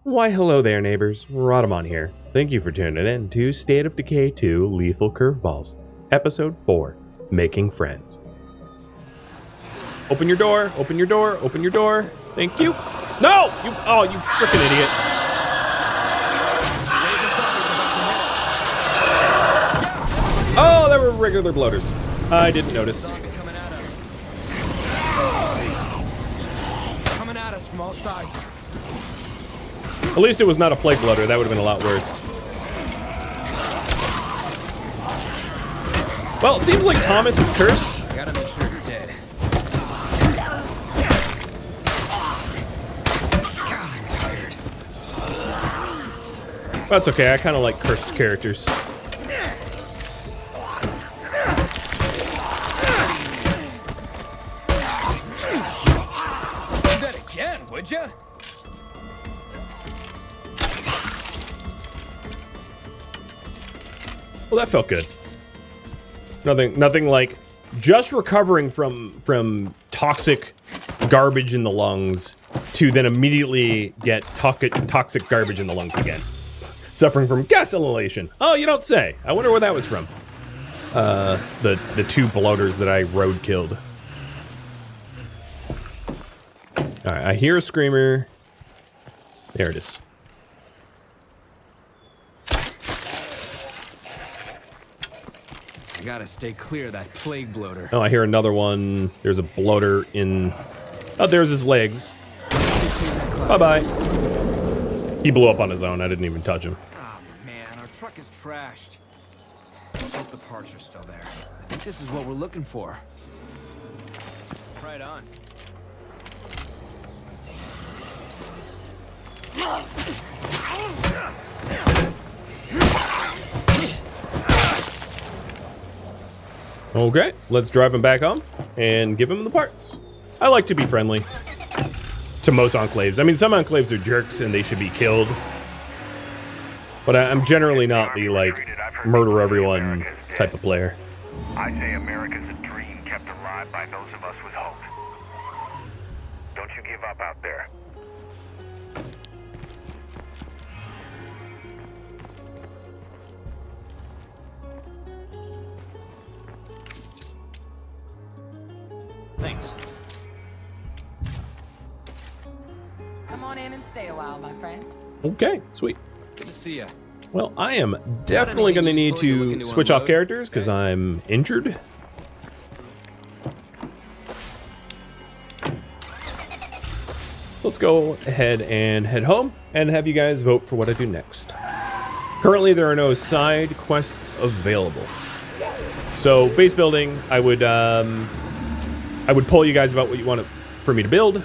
Why, hello there, neighbors. Rhadamant here. Thank you for tuning in to State of Decay 2 Lethal Curveballs, Episode 4, Making Friends. Open your door, open your door, open your door. Thank you. No! You freaking idiot. Oh, they were regular bloaters. I didn't notice. Coming at us from all sides. At least it was not a plague bloater. That would have been a lot worse. Well, it seems like Thomas is cursed. I gotta make sure it's dead. God, I'm tired. That's okay. I kind of like cursed characters. Do that again, would ya? Well, that felt good. Nothing like just recovering from toxic garbage in the lungs to then immediately get toxic garbage in the lungs again. Suffering from gas inhalation. Oh, you don't say. I wonder where that was from. The two bloaters that I road killed. All right, I hear a screamer. There it is. I gotta stay clear of that plague bloater. Oh, I hear another one. There's a bloater in... Oh, there's his legs. Bye-bye. He blew up on his own. I didn't even touch him. Oh man, our truck is trashed. I hope the parts are still there. I think this is what we're looking for. Right on. Okay, let's drive him back home and give him the parts. I like to be friendly to most enclaves. I mean, some enclaves are jerks and they should be killed. But I'm generally not the, like, murder everyone type of player. I say America's a dream kept alive by those of us with hope. Don't you give up out there. Thanks. Come on in and stay a while, my friend. Okay, sweet. Good to see ya. Well, I am definitely going to need to switch off characters because I'm injured. So let's go ahead and head home and have you guys vote for what I do next. Currently, there are no side quests available. So base building, I would poll you guys about what you want for me to build.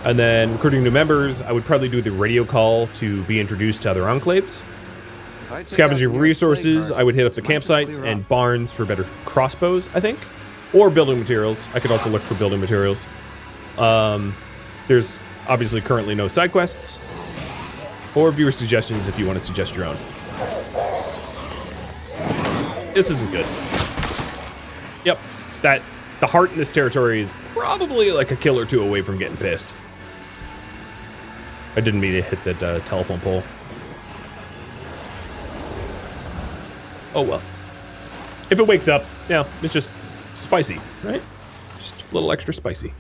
And then recruiting new members, I would probably do the radio call to be introduced to other enclaves. Scavenging resources, I would hit up the campsites and barns for better crossbows, I think. Or building materials. I could also look for building materials. There's obviously currently no side quests. Or viewer suggestions if you want to suggest your own. This isn't good. Yep, the heart in this territory is probably like a kill or two away from getting pissed. I didn't mean to hit that telephone pole. Oh well. If it wakes up, yeah, it's just spicy, right? Just a little extra spicy.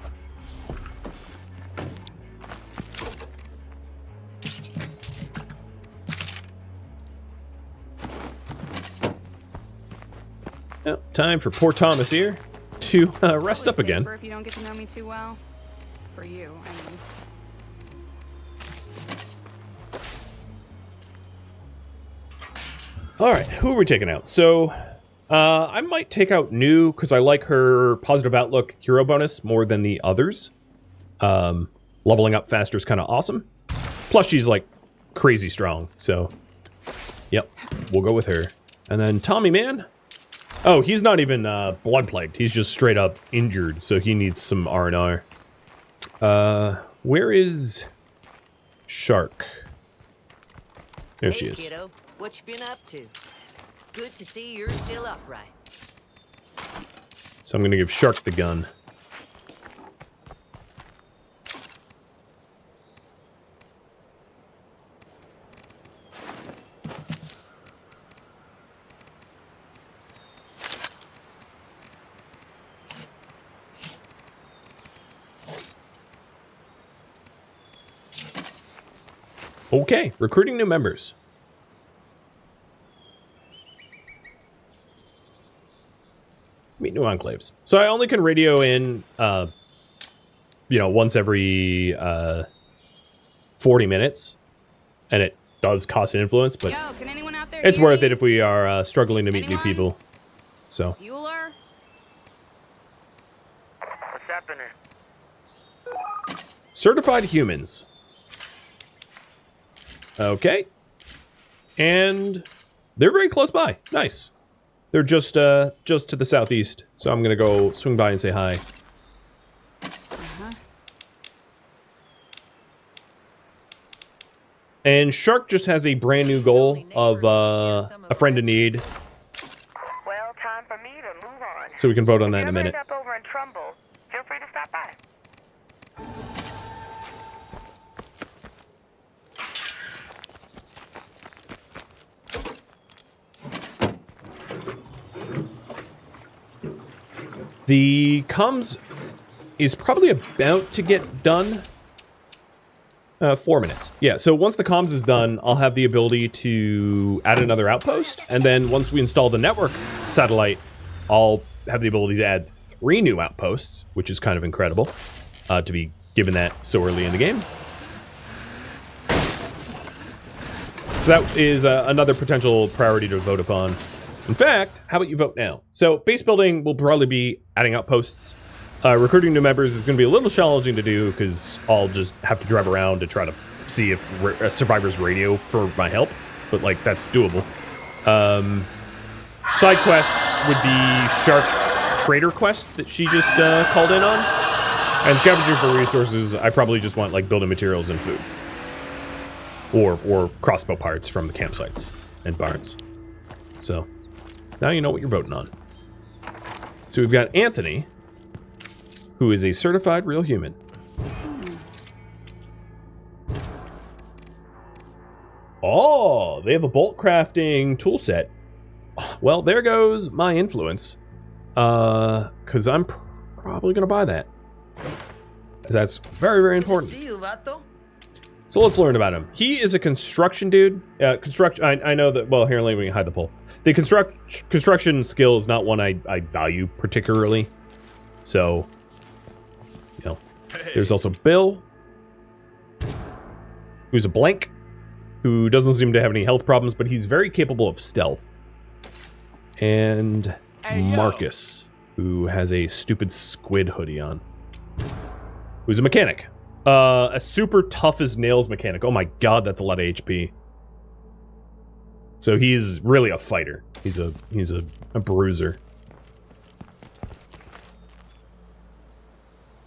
Well, time for poor Thomas here to rest up again. If you don't get to know me too well, for you, I mean. All right, who are we taking out? So, I might take out New because I like her positive outlook hero bonus more than the others. Leveling up faster is kind of awesome. Plus, she's like crazy strong. So, yep, we'll go with her. And then Tommy, man. Oh, he's not even blood plagued. He's just straight up injured, so he needs some R&R. Where is Shark? There she is. Kiddo, what you been up to? Good to see you're still upright. So I'm going to give Shark the gun. Okay, recruiting new members. Meet new enclaves. So I only can radio in, once every 40 minutes, and it does cost an influence, but Yo, can anyone out there it's hear worth me? it if we are struggling to meet new Anyone? people. So, Bueller? What's happening? certified humans. Okay. And they're very close by. Nice. They're just to the southeast. So I'm going to go swing by and say hi. And Shark just has a brand new goal of a friend in need. Well, time for me to move on. So we can vote on that in a If you ever minute. end up over in Trumbull, feel free to stop by. The comms is probably about to get done. 4 minutes. Yeah, so once the comms is done, I'll have the ability to add another outpost. And then once we install the network satellite, I'll have the ability to add 3 new outposts, which is kind of incredible to be given that so early in the game. So that is another potential priority to vote upon. In fact, how about you vote now? So base building will probably be adding outposts. Recruiting new members is going to be a little challenging to do because I'll just have to drive around to try to see if survivors radio for my help. But, like, that's doable. Side quests would be Shark's trader quest that she just called in on. And scavenging for resources, I probably just want, like, building materials and food. Or crossbow parts from the campsites and barns. So, now you know what you're voting on. So we've got Anthony, who is a certified real human. Oh, they have a bolt crafting tool set. Well, there goes my influence. Because I'm probably going to buy that. That's very, very important. So let's learn about him. He is a construction dude. I know that, well, here, let me hide the pole. The construction skill is not one I value particularly. So, you know, there's also Bill, who's a blank, who doesn't seem to have any health problems, but he's very capable of stealth. And Marcus, who has a stupid squid hoodie on, who's a mechanic. A super tough as nails mechanic. Oh my god, that's a lot of HP. So he's really a fighter. He's a bruiser.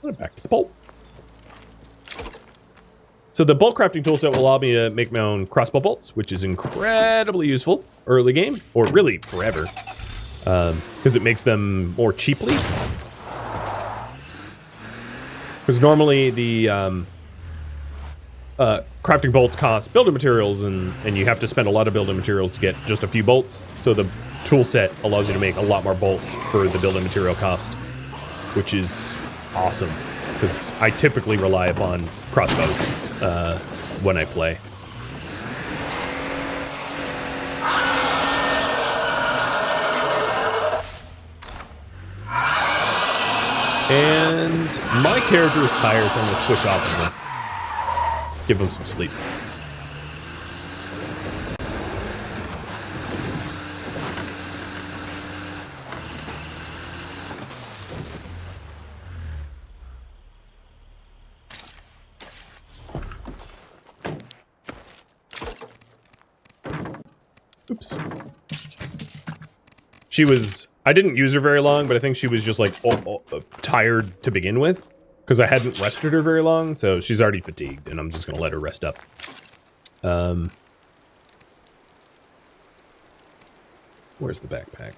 Back to the bolt. So the bolt crafting toolset will allow me to make my own crossbow bolts, which is incredibly useful early game, or really forever, because it makes them more cheaply. Because normally the crafting bolts cost building materials, and you have to spend a lot of building materials to get just a few bolts. So the tool set allows you to make a lot more bolts for the building material cost, which is awesome. Because I typically rely upon crossbows when I play. And my character is tired, so I'm going to switch off of him. Give him some sleep. Oops. She was... I didn't use her very long, but I think she was just, like, tired to begin with. Because I hadn't rested her very long, so she's already fatigued, and I'm just going to let her rest up. Where's the backpack?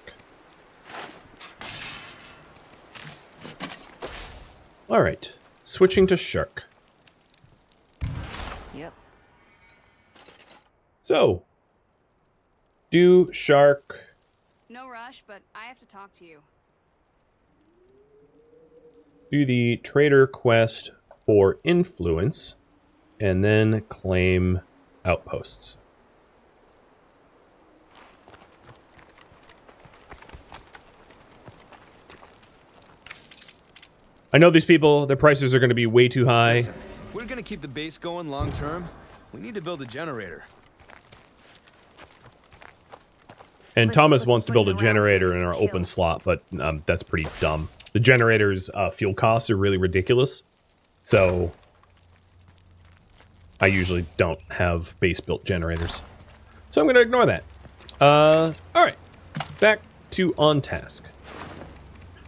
Alright. Switching to Shark. Yep. So, do Shark... No rush, but I have to talk to you. do the trader quest for influence, and then claim outposts. I know these people, their prices are going to be way too high. Listen, if we're gonna keep the base going long term, we need to build a generator. And Thomas wants to build a generator in our open slot, but that's pretty dumb. The generator's fuel costs are really ridiculous. So I usually don't have base-built generators. So I'm going to ignore that. All right. Back to on task.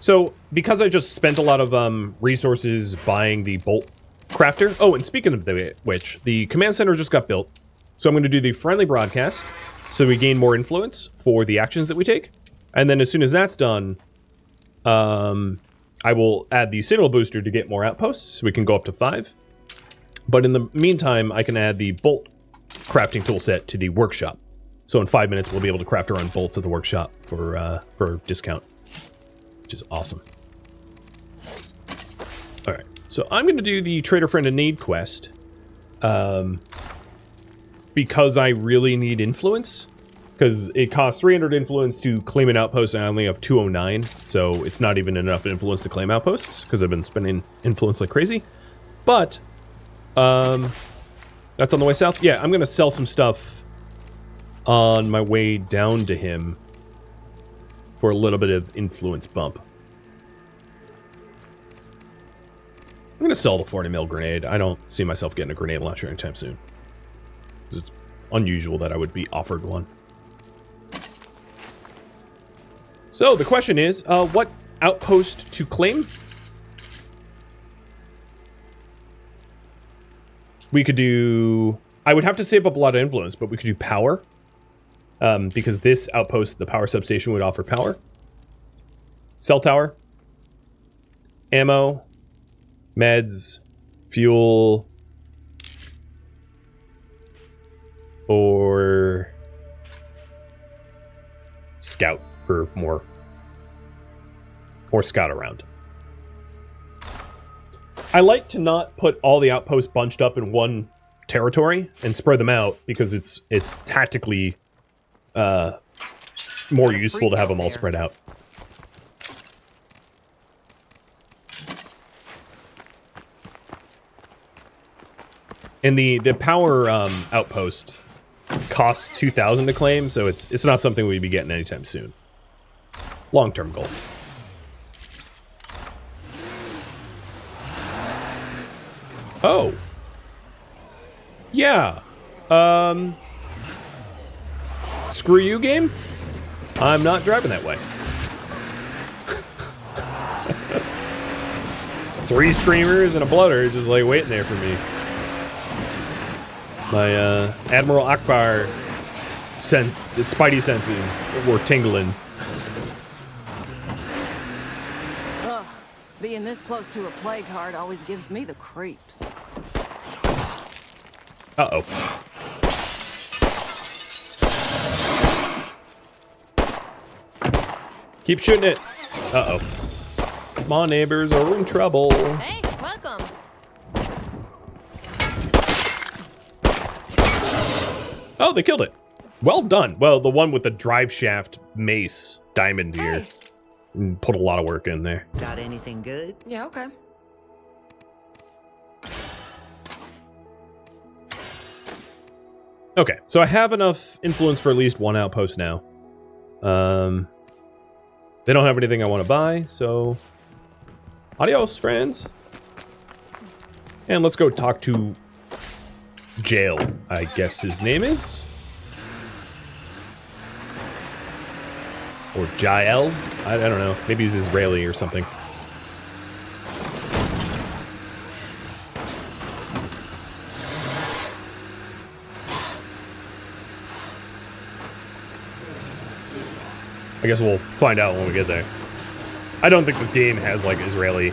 So because I just spent a lot of resources buying the bolt crafter. Oh, and speaking of which, the command center just got built. So I'm going to do the friendly broadcast so we gain more influence for the actions that we take. And then as soon as that's done, I will add the signal booster to get more outposts so we can go up to 5. But in the meantime, I can add the bolt crafting toolset to the workshop. So in 5 minutes, we'll be able to craft our own bolts at the workshop for discount, which is awesome. All right, so I'm going to do the Trader Friend in Need quest because I really need influence. Because it costs 300 influence to claim an outpost, and I only have 209, so it's not even enough influence to claim outposts, because I've been spending influence like crazy. But, that's on the way south. Yeah, I'm going to sell some stuff on my way down to him for a little bit of influence bump. I'm going to sell the 40 mil grenade. I don't see myself getting a grenade launcher anytime soon. It's unusual that I would be offered one. So the question is, what outpost to claim? We could do... I would have to save up a lot of influence, but we could do power. Because this outpost, the power substation, would offer power. Cell tower. Ammo. Meds. Fuel. Or... scout for more scout around. I like to not put all the outposts bunched up in one territory and spread them out because it's tactically more useful to have them all spread out. And the power outpost costs 2,000 to claim, so it's not something we'd be getting anytime soon. Long-term goal. Oh. Yeah. Screw you, game. I'm not driving that way. 3 screamers and a blooder just like waiting there for me. My Admiral Akbar spidey senses were tingling. Ugh, being this close to a plague heart always gives me the creeps. Uh-oh. Keep shooting it. Uh-oh. My neighbors are in trouble. Hey, welcome. Oh, they killed it. Well done. Well, the one with the drive shaft mace diamond here. Put a lot of work in there. Got anything good? Yeah, okay. Okay, so I have enough influence for at least one outpost now. They don't have anything I want to buy, so... Adios, friends. And let's go talk to... Jail, I guess his name is? Or Jael? I don't know. Maybe he's Israeli or something. I guess we'll find out when we get there. I don't think this game has, like, Israeli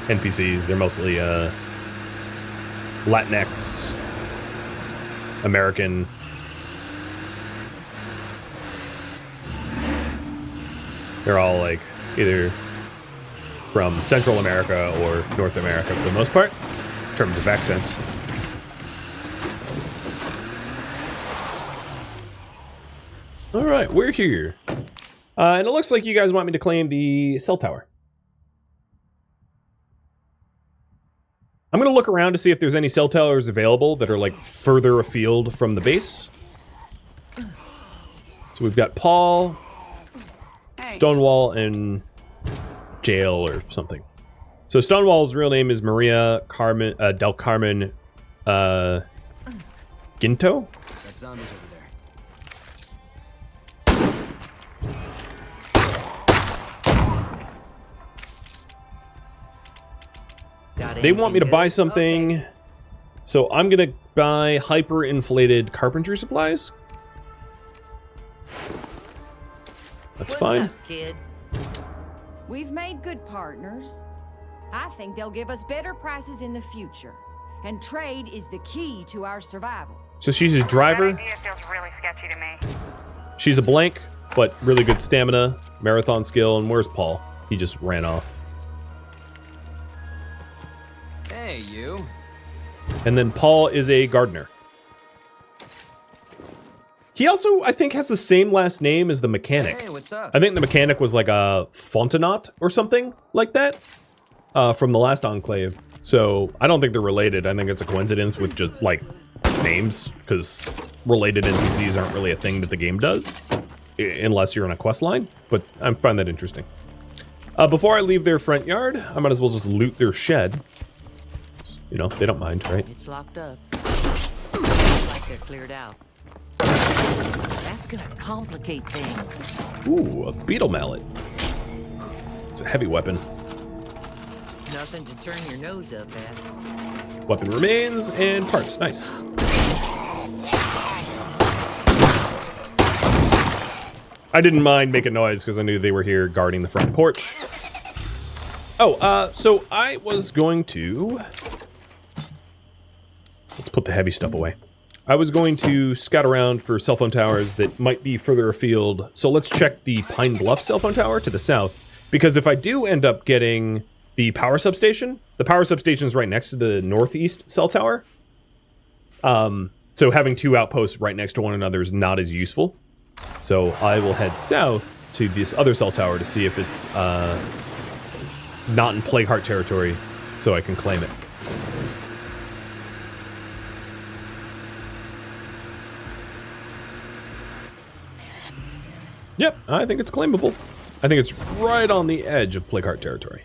NPCs. They're mostly, Latinx, American. They're all, like, either from Central America or North America for the most part, in terms of accents. All right, we're here. And it looks like you guys want me to claim the cell tower. I'm going to look around to see if there's any cell towers available that are, like, further afield from the base. So we've got Paul, Stonewall, and Jail or something. So Stonewall's real name is Maria Carmen, Del Carmen Ginto? That zombie's over there. They want me to buy something, Okay. so I'm gonna buy hyper-inflated carpentry supplies. That's What's fine. up, kid? We've made good partners. I think they'll give us better prices in the future. And trade is the key to our survival. So she's a driver. That idea feels really sketchy to me. She's a blank, but really good stamina, marathon skill, and where's Paul? He just ran off. Hey, you. And then Paul is a gardener. He also, I think, has the same last name as the mechanic. Hey, what's up? I think the mechanic was like a Fontenaut or something like that from the last Enclave. So I don't think they're related. I think it's a coincidence with just like names, because related NPCs aren't really a thing that the game does unless you're on a quest line. But I find that interesting. Before I leave their front yard, I might as well just loot their shed. You know, they don't mind, right? It's locked up. Like they're cleared out. That's gonna complicate things. Ooh, a beetle mallet. It's a heavy weapon. Nothing to turn your nose up at. Weapon remains and parts. Nice. I didn't mind making noise because I knew they were here guarding the front porch. Oh, so I was going to... Let's put the heavy stuff away. I was going to scout around for cell phone towers that might be further afield. So let's check the Pine Bluff cell phone tower to the south. Because if I do end up getting the power substation is right next to the northeast cell tower. So having two outposts right next to one another is not as useful. So I will head south to this other cell tower to see if it's not in Plague Heart territory, so I can claim it. Yep, I think it's claimable. I think it's right on the edge of Plague Heart territory.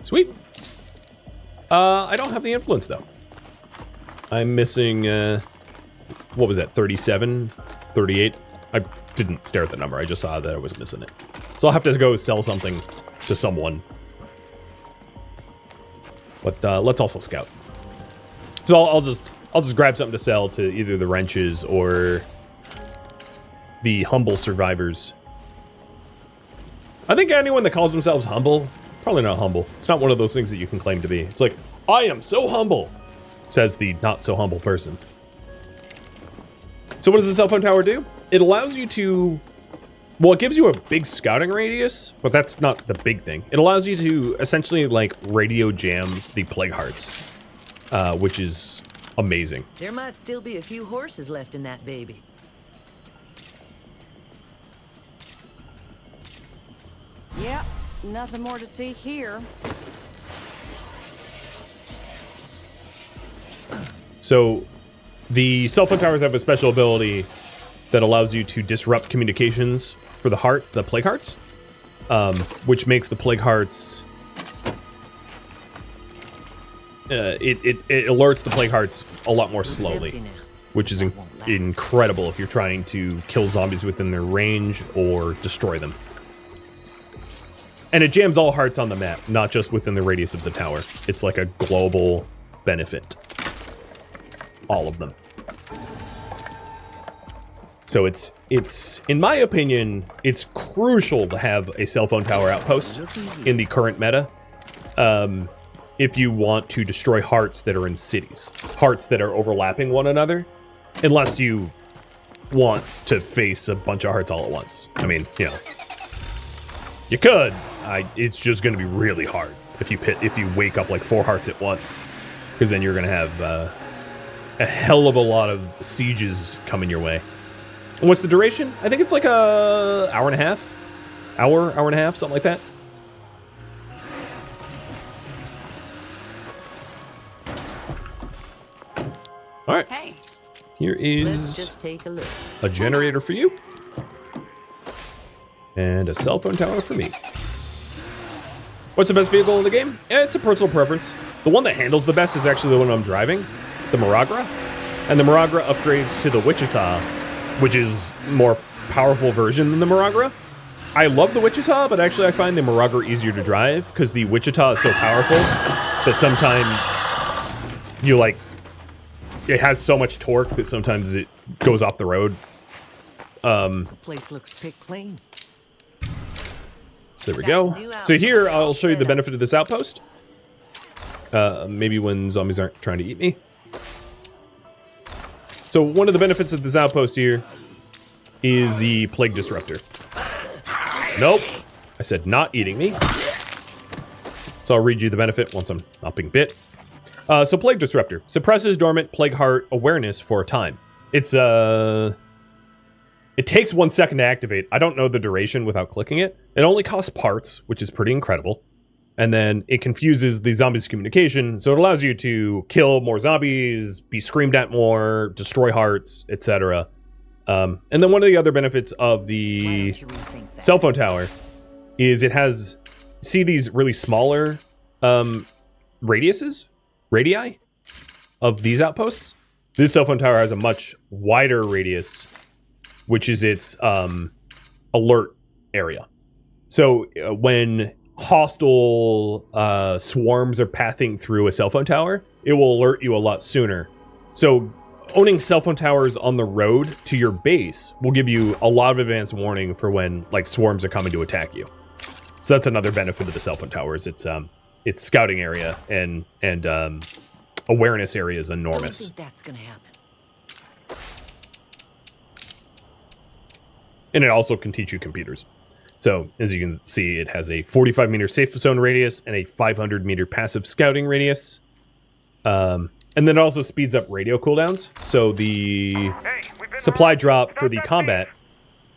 Sweet. I don't have the influence, though. I'm missing, what was that, 37? 38? I didn't stare at the number, I just saw that I was missing it. So I'll have to go sell something to someone. But let's also scout. So I'll just grab something to sell to either the wrenches or the humble survivors. I think anyone that calls themselves humble, probably not humble. It's not one of those things that you can claim to be. It's like, I am so humble, says the not so humble person. So what does the cell phone tower do? It allows you to, well, it gives you a big scouting radius, but that's not the big thing. It allows you to essentially like radio jam the Plague Hearts, which is amazing. There might still be a few horses left in that baby. Yep, nothing more to see here. So the cell phone towers have a special ability that allows you to disrupt communications for the Plague Hearts, which makes the Plague Hearts, it alerts the Plague Hearts a lot more slowly, which is incredible if you're trying to kill zombies within their range or destroy them. And it jams all hearts on the map, not just within the radius of the tower. It's like a global benefit. All of them. So it's in my opinion, it's crucial to have a cell phone tower outpost in the current meta. if you want to destroy hearts that are in cities. Hearts that are overlapping one another. Unless you want to face a bunch of hearts all at once. I mean, you know. You could. It's just going to be really hard if you wake up like 4 hearts at once. Because then you're going to have a hell of a lot of sieges coming your way. And what's the duration? I think it's like a hour and a half. Hour and a half, something like that. All right. Hey, Here let's is just take a look. a generator for you. And a cell phone tower for me. What's the best vehicle in the game? It's a personal preference. The one that handles the best is actually the one I'm driving, the Maragra. And the Maragra upgrades to the Wichita, which is more powerful version than the Maragra. I love the Wichita, but actually I find the Maragra easier to drive because the Wichita is so powerful that sometimes you like, it has so much torque that sometimes it goes off the road. The place looks picked clean. So there we go. So here, I'll show you the benefit of this outpost. Maybe when zombies aren't trying to eat me. So one of the benefits of this outpost here is the Plague Disruptor. Nope. I said not eating me. So I'll read you the benefit once I'm not being bit. So Plague Disruptor. Suppresses dormant Plague Heart awareness for a time. It's, it takes 1 second to activate. I don't know the duration without clicking it. It only costs parts, which is pretty incredible. And then it confuses the zombies' communication, so it allows you to kill more zombies, be screamed at more, destroy hearts, etc. And then one of the other benefits of the cell phone tower is it has, see these really smaller radii of these outposts? This cell phone tower has a much wider radius, which is its alert area. So when hostile swarms are passing through a cell phone tower, it will alert you a lot sooner. So owning cell phone towers on the road to your base will give you a lot of advance warning for when like swarms are coming to attack you. So that's another benefit of the cell phone towers. It's scouting area and awareness area is enormous. I think that's gonna happen. And it also can teach you computers. So, as you can see, it has a 45-meter safe zone radius and a 500-meter passive scouting radius. And then it also speeds up radio cooldowns. So the supply drop for the combat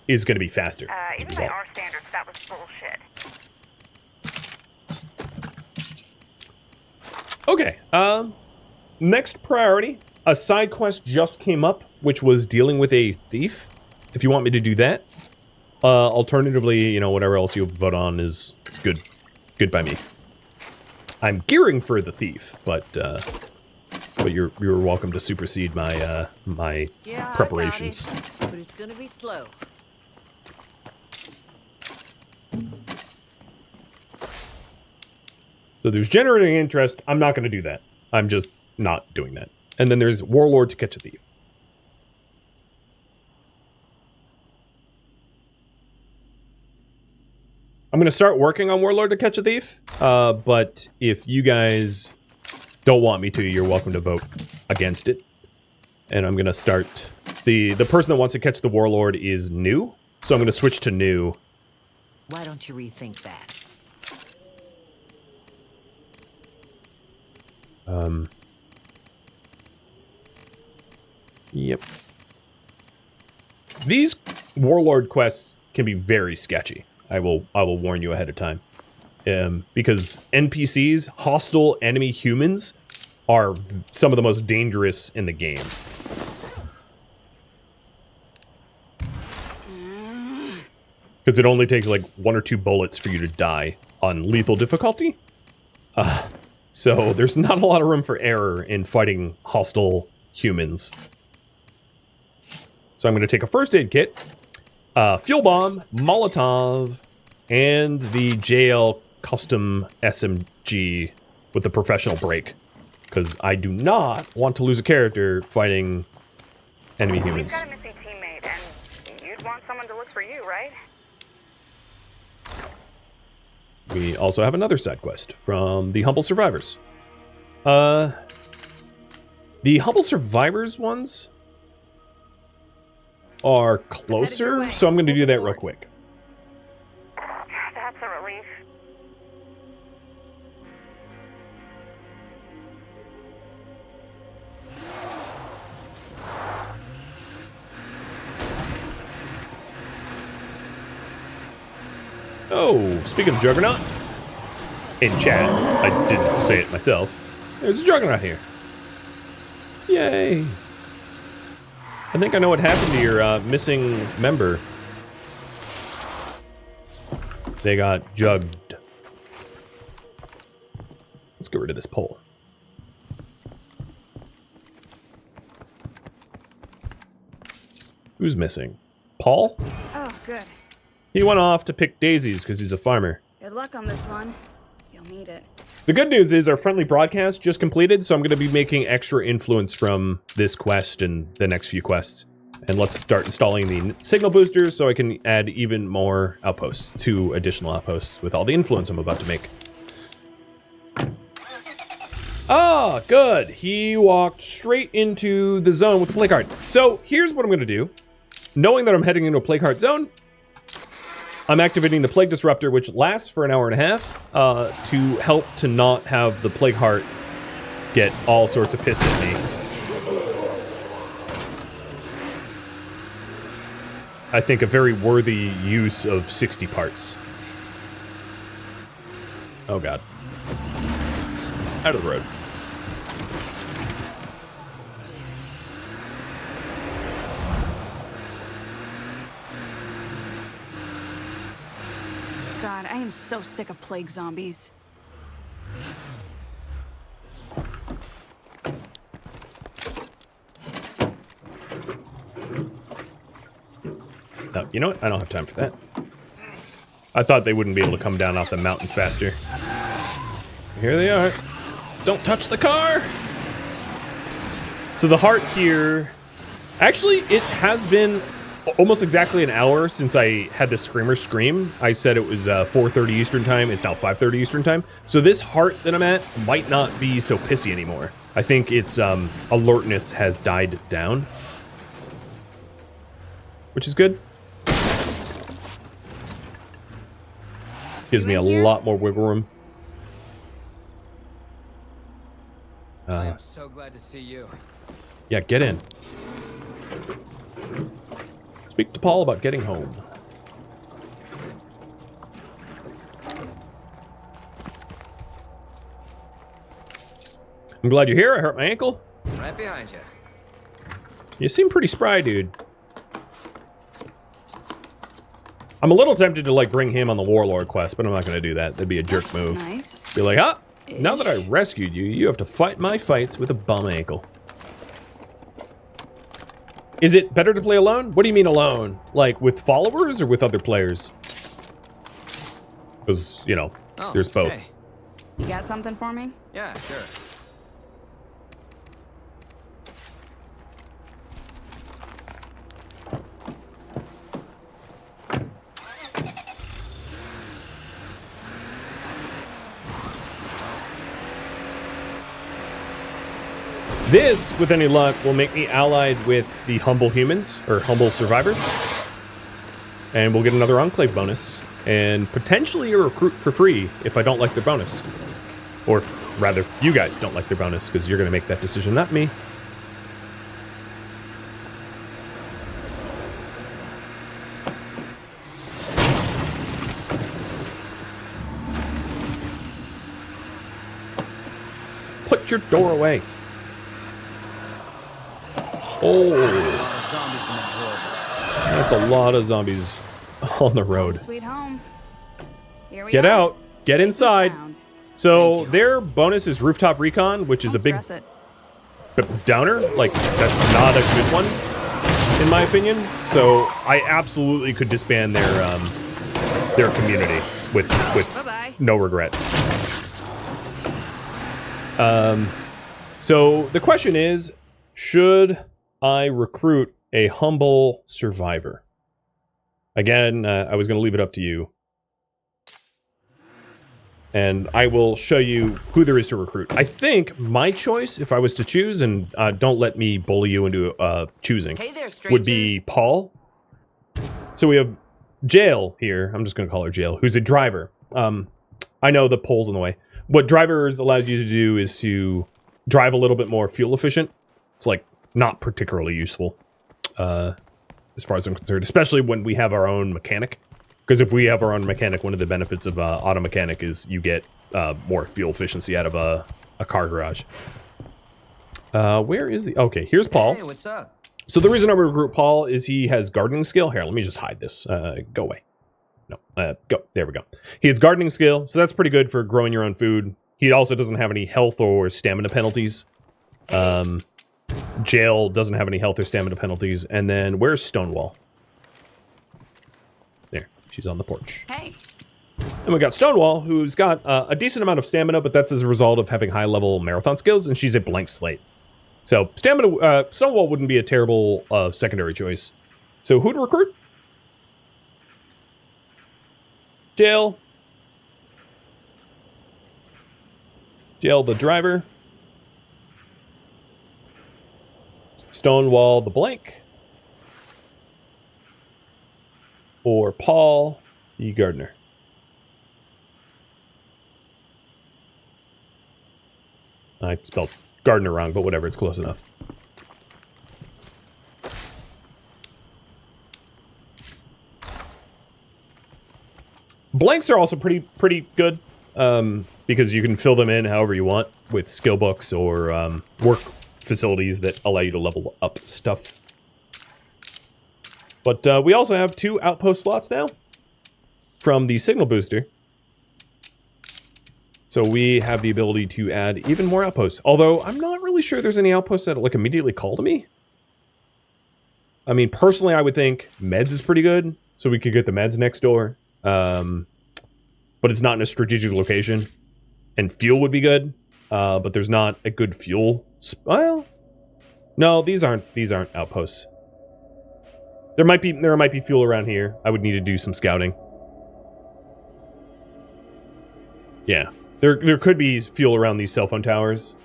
is going to be faster as a Even by result. our standards, that was bullshit. Okay, next priority. A side quest just came up, which was dealing with a thief. If you want me to do that. Alternatively, you know, whatever else you vote on is good. Good by me. I'm gearing for the thief, but you're welcome to supersede my my preparations. I got it, but it's gonna be slow. So there's generating interest. I'm not going to do that. I'm just not doing that. And then there's Warlord to catch a thief. I'm going to start working on Warlord to catch a thief, but if you guys don't want me to, you're welcome to vote against it. And I'm going to start... The person that wants to catch the Warlord is new, so I'm going to switch to new. Why don't you rethink that? Yep. These Warlord quests can be very sketchy. I will warn you ahead of time. Because NPCs, hostile enemy humans, are some of the most dangerous in the game. Because it only takes like 1 or 2 bullets for you to die on lethal difficulty. So there's not a lot of room for error in fighting hostile humans. So I'm going to take a first aid kit, fuel bomb, Molotov, and the JL custom SMG with the professional break. Because I do not want to lose a character fighting enemy humans. You've got a missing teammate, and you'd want someone to look for you, right? We also have another side quest from the Humble Survivors. The Humble Survivors ones are closer, so I'm going to do that real quick. That's a relief. Oh, speaking of Juggernaut, in chat, I didn't say it myself, there's a Juggernaut here. Yay. I think I know what happened to your missing member. They got jugged. Let's get rid of this pole. Who's missing? Paul? Oh, good. He went off to pick daisies because he's a farmer. Good luck on this one. You'll need it. The good news is our friendly broadcast just completed, so I'm going to be making extra influence from this quest and the next few quests. And let's start installing the signal boosters so I can add even more outposts, 2 additional outposts with all the influence I'm about to make. Ah, good. He walked straight into the zone with the play card. So here's what I'm going to do. Knowing that I'm heading into a plague heart zone, I'm activating the Plague Disruptor, which lasts for an hour and a half, to help to not have the Plague Heart get all sorts of pissed at me. I think a very worthy use of 60 parts. Oh god. Out of the road. God, I am so sick of plague zombies. Oh, you know what? I don't have time for that. I thought they wouldn't be able to come down off the mountain faster. Here they are. Don't touch the car! So the heart here... Actually, it has been almost exactly an hour since I had the Screamer scream. I said it was 4:30 Eastern time. It's now 5:30 Eastern time. So this heart that I'm at might not be so pissy anymore. I think its alertness has died down, which is good. Gives me a lot more wiggle room. I am so glad to see you. Yeah, get in. Speak to Paul about getting home. I'm glad you're here. I hurt my ankle. Right behind you. You seem pretty spry, dude. I'm a little tempted to, like, bring him on the Warlord quest, but I'm not going to do that. That'd be a jerk move. Nice. Be like, ah, now that I rescued you, you have to fight my fights with a bum ankle. Is it better to play alone? What do you mean alone? Like, with followers or with other players? Because, you know, there's both. Hey. You got something for me? Yeah, sure. This, with any luck, will make me allied with the Humble Humans, or Humble Survivors. And we'll get another Enclave bonus. And potentially a recruit for free if I don't like their bonus. Or rather, you guys don't like their bonus, because you're going to make that decision, not me. Put your door away. Oh, that's a lot of zombies on the road. Sweet home. Here we Get are. out. Get Safe and inside. sound. So their bonus is Rooftop Recon, which is Don't a big stress it. downer. Like, that's not a good one, in my opinion. So I absolutely could disband their community with Bye-bye. no regrets. So the question is, should I recruit a Humble Survivor? Again, I was going to leave it up to you. and I will show you who there is to recruit. I think my choice, if I was to choose, and don't let me bully you into choosing, Hey there, would be Paul. So we have Jail here. I'm just going to call her Jail, who's a driver. I know the pole's in the way. What drivers allows you to do is to drive a little bit more fuel efficient. It's like not particularly useful as far as I'm concerned, especially when we have our own mechanic. Because if we have our own mechanic, one of the benefits of auto mechanic is you get more fuel efficiency out of a car garage. Where is the... Okay, here's Paul. Hey, what's up? So the reason I recruit Paul is he has gardening skill. Here, let me just hide this. Go away. No, go. There we go. He has gardening skill, so that's pretty good for growing your own food. He also doesn't have any health or stamina penalties. Jail doesn't have any health or stamina penalties. And then where's Stonewall? There, she's on the porch. Hey. And we got Stonewall, who's got a decent amount of stamina, but that's as a result of having high-level marathon skills, and she's a blank slate. So stamina, Stonewall wouldn't be a terrible secondary choice. So who to recruit? Jail. Jail the driver. Stonewall the blank. Or Paul the gardener. I spelled gardener wrong, but whatever, it's close enough. Blanks are also pretty good, because you can fill them in however you want with skill books or work facilities that allow you to level up stuff. But we also have 2 outpost slots now from the signal booster. So we have the ability to add even more outposts. Although I'm not really sure there's any outposts that like immediately call to me. I mean, personally, I would think meds is pretty good, so we could get the meds next door. But it's not in a strategic location, and fuel would be good. But there's not a good fuel. Well, no, these aren't outposts. There might be fuel around here. I would need to do some scouting. Yeah, there could be fuel around these cell phone towers,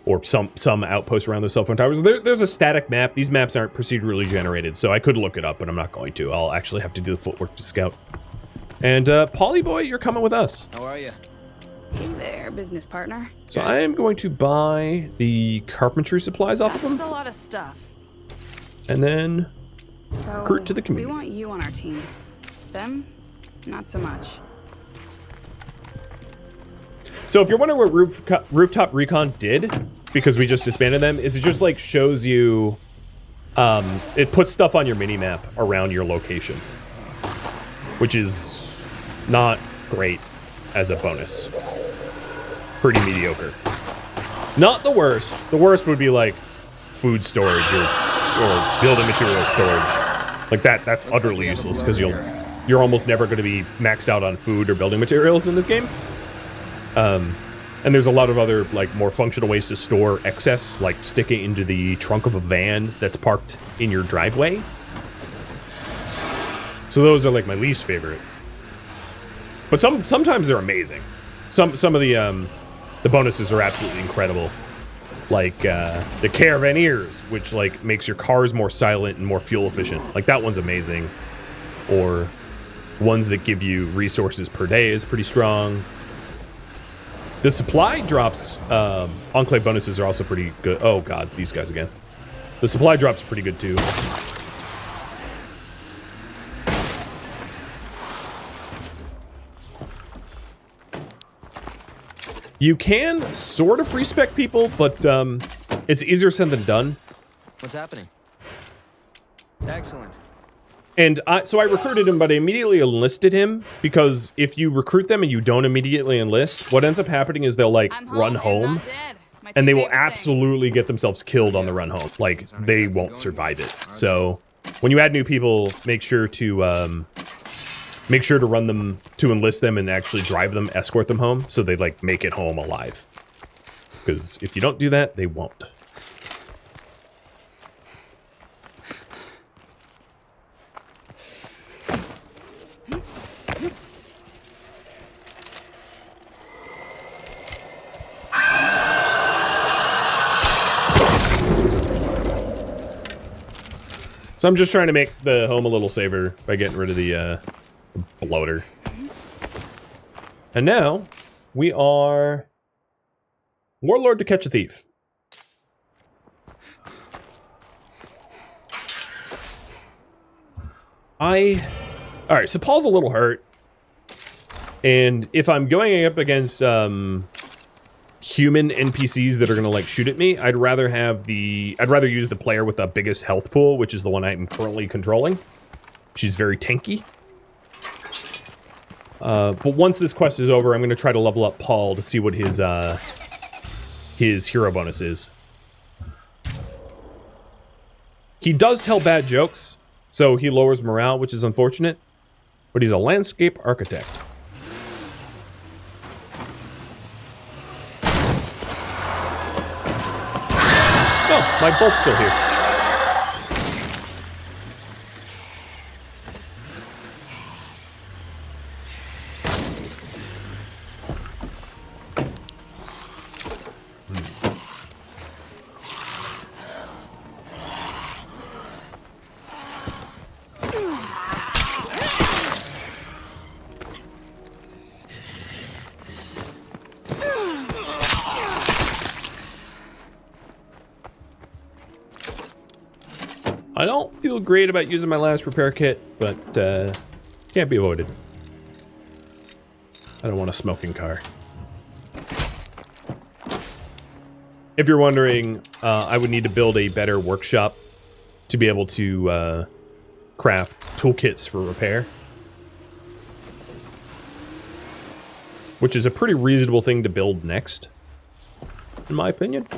or some outposts around the cell phone towers. There's a static map. These maps aren't procedurally generated, so I could look it up, but I'm not going to. I'll actually have to do the footwork to scout. And Polly boy, you're coming with us. How are you? Hey there, business partner. So I am going to buy the carpentry supplies off of That's a them, lot of stuff. and then So recruit to the community. we want you on our team. Them, not so much. So if you're wondering what Rooftop Recon did, because we just disbanded them, is it just like shows you, it puts stuff on your mini-map around your location, which is not great as a bonus. Pretty mediocre. Not the worst. The worst would be like food storage or building material storage. Like that's utterly useless because you're almost never going to be maxed out on food or building materials in this game. And there's a lot of other like more functional ways to store excess, like stick it into the trunk of a van that's parked in your driveway. So those are like my least favorite. But sometimes they're amazing. Some of the bonuses are absolutely incredible. Like the Caravaneers, which like makes your cars more silent and more fuel efficient. Like that one's amazing. Or ones that give you resources per day is pretty strong. The supply drops, Enclave bonuses are also pretty good. Oh god, these guys again. The supply drops pretty good too. You can sort of respec people, but it's easier said than done. What's happening? Excellent. And so I recruited him, but I immediately enlisted him because if you recruit them and you don't immediately enlist, what ends up happening is they'll like run home, and they will absolutely get themselves killed on the run home. Like they won't survive it. So when you add new people, make sure to run them, to enlist them and actually drive them, escort them home, so they like make it home alive. Because if you don't do that, they won't. So I'm just trying to make the home a little safer by getting rid of the bloater. And now we are Warlord to catch a thief. Alright, so Paul's a little hurt. And if I'm going up against human NPCs that are gonna like shoot at me, I'd rather use the player with the biggest health pool, which is the one I'm currently controlling. She's very tanky. But once this quest is over, I'm gonna try to level up Paul to see what his hero bonus is. He does tell bad jokes, so he lowers morale, which is unfortunate. But he's a landscape architect. Oh, my bolt's still here. I don't feel great about using my last repair kit, but can't be avoided. I don't want a smoking car. If you're wondering, I would need to build a better workshop to be able to craft toolkits for repair. Which is a pretty reasonable thing to build next, in my opinion.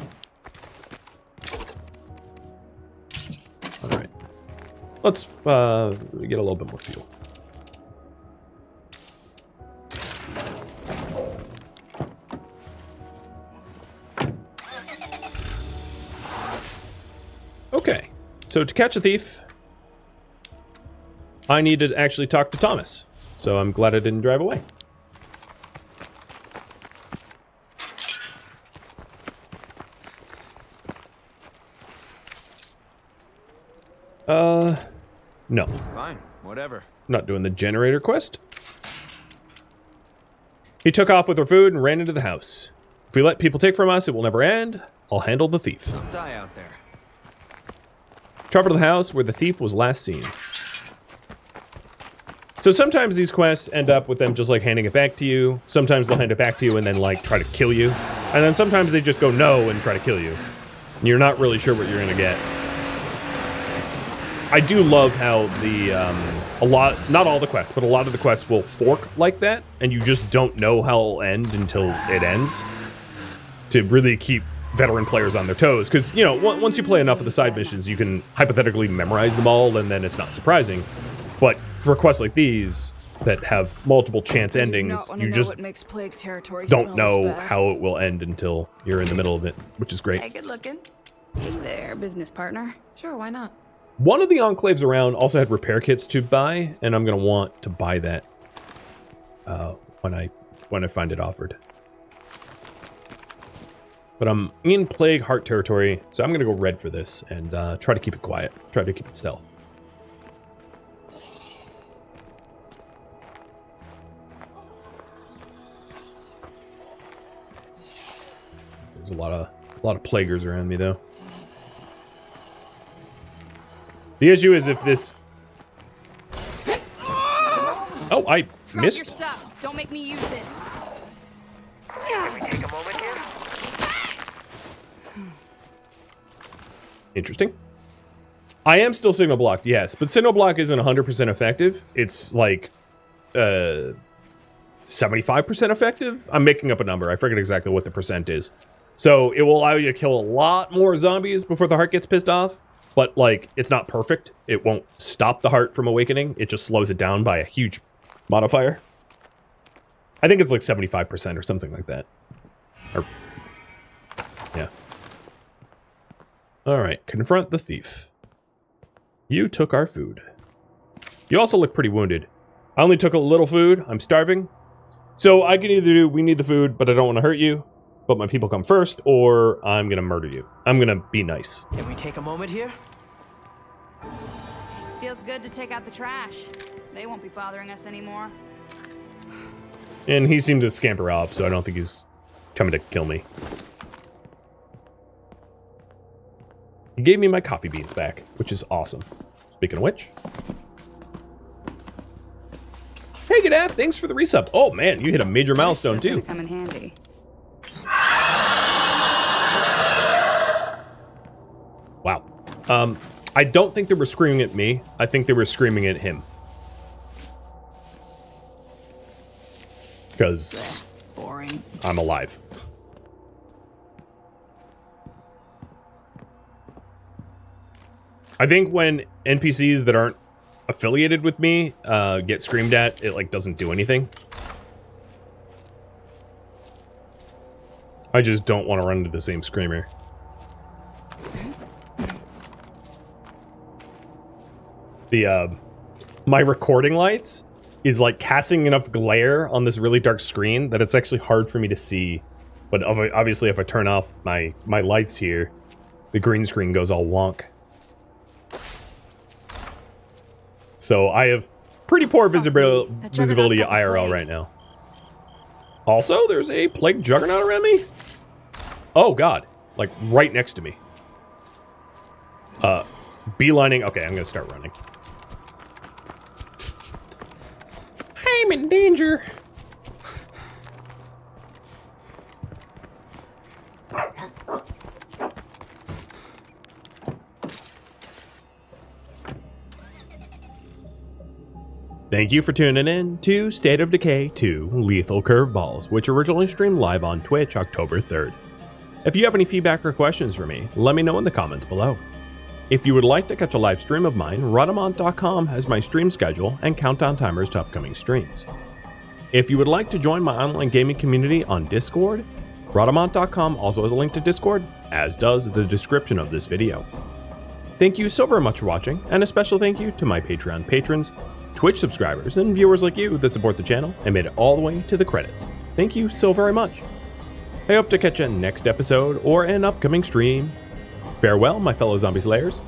Alright. Let's get a little bit more fuel. Okay, so to catch a thief, I need to actually talk to Thomas. So I'm glad I didn't drive away. No. Fine, whatever. Not doing the generator quest. He took off with our food and ran into the house. If we let people take from us, it will never end. I'll handle the thief. Don't die out there. Travel to the house where the thief was last seen. So sometimes these quests end up with them just like handing it back to you. Sometimes they'll hand it back to you and then like try to kill you. And then sometimes they just go no and try to kill you. And you're not really sure what you're gonna get. I do love how the, not all the quests, but a lot of the quests will fork like that, and you just don't know how it'll end until it ends, to really keep veteran players on their toes. Because, you know, once you play enough of the side missions, you can hypothetically memorize them all, and then it's not surprising. But for quests like these, that have multiple chance endings, you just don't know how it will end until you're in the middle of it, which is great. Hey, good looking. Hey there, business partner. Sure, why not? One of the enclaves around also had repair kits to buy, and I'm gonna want to buy that when I find it offered. But I'm in Plague Heart territory, so I'm gonna go red for this and try to keep it quiet. Try to keep it stealth. There's a lot of plaguers around me though. The issue is if this... Oh, I Drop missed. your stuff. Don't make me use this. Can we take a moment here? Interesting. I am still signal blocked, yes, but signal block isn't 100% effective. It's like 75% effective. I'm making up a number. I forget exactly what the percent is. So it will allow you to kill a lot more zombies before the heart gets pissed off. But, like, it's not perfect. It won't stop the heart from awakening. It just slows it down by a huge modifier. I think it's like 75% or something like that. Or, yeah. Alright, confront the thief. You took our food. You also look pretty wounded. I only took a little food. I'm starving. So I can either do, we need the food, but I don't want to hurt you. But my people come first, or I'm gonna murder you. I'm gonna be nice. Can we take a moment here? Feels good to take out the trash. They won't be bothering us anymore. And he seemed to scamper off, so I don't think he's coming to kill me. He gave me my coffee beans back, which is awesome. Speaking of which... Hey, Gadad, thanks for the resub. Oh, man, you hit a major milestone, This is too. gonna come in handy. Wow. I don't think they were screaming at me. I think they were screaming at him. Because Boring. I'm alive. I think when NPCs that aren't affiliated with me get screamed at, it like doesn't do anything. I just don't want to run into the same screamer. The my recording lights is like casting enough glare on this really dark screen that it's actually hard for me to see. But obviously if I turn off my lights here, the green screen goes all wonk. So I have pretty poor visibility IRL right now. Also, there's a plague juggernaut around me. Oh god, like right next to me. Beelining. Okay, I'm gonna start running. I'm in danger. Thank you for tuning in to State of Decay 2 Lethal Curveballs, which originally streamed live on Twitch October 3rd. If you have any feedback or questions for me, let me know in the comments below. If you would like to catch a live stream of mine, Rhadamant.com has my stream schedule and countdown timers to upcoming streams. If you would like to join my online gaming community on Discord, Rhadamant.com also has a link to Discord, as does the description of this video. Thank you so very much for watching, and a special thank you to my Patreon patrons, Twitch subscribers, and viewers like you that support the channel and made it all the way to the credits. Thank you so very much. I hope to catch you next episode or an upcoming stream. Farewell, my fellow zombie slayers.